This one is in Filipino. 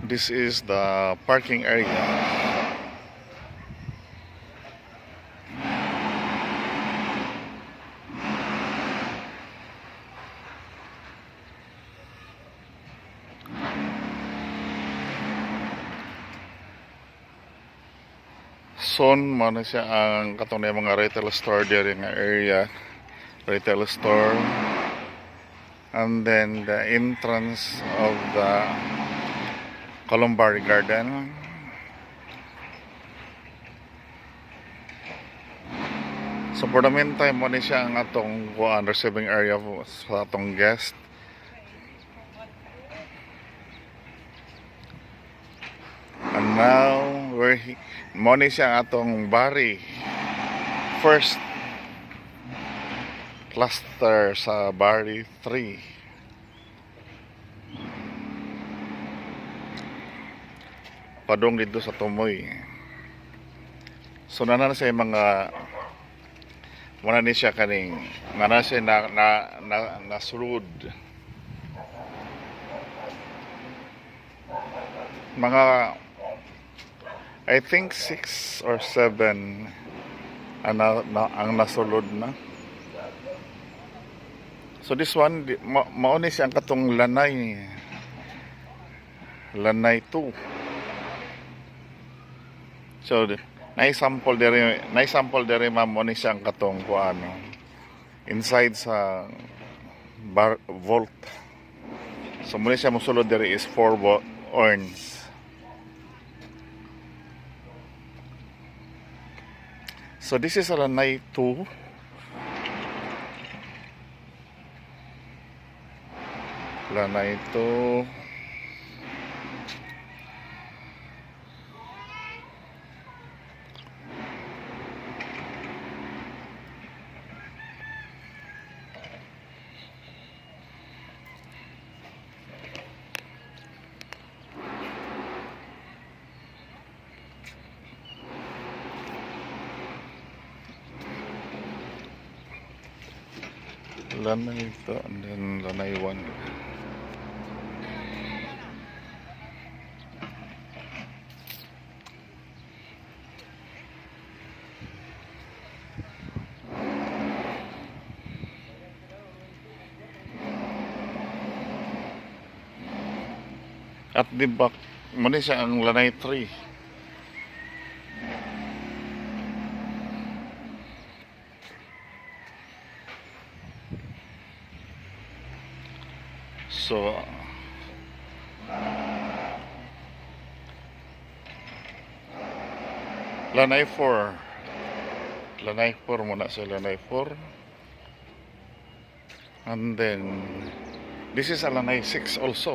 This is the parking area. Son mo na siya ang katong na mga retail store diri nga area, retail store, and then the entrance of the Columbari Garden. So for the meantime mo ni siya ang atong receiving area sa atong guest. And now mo ni siya ang atong Bari first cluster sa Bari 3. Padong dito sa Tumoy. So na siya mga muna ni siya kaning na siya nasulod mga I think 6 or 7 ang nasulod na. So this one mao ni siya ang katong lanay 2. So na-sample dere ma'am mo ni siya ang katong kuano inside sa vault. So mo ni siya mosulod dere is 4 urns. So this is a lanay 2. Lanay 2. Lanay ito, and then lanay 1. At di back mo ni siya ang lanay 3. So lanay 4 muna sa lanay 4, and then this is a lanay 6 also.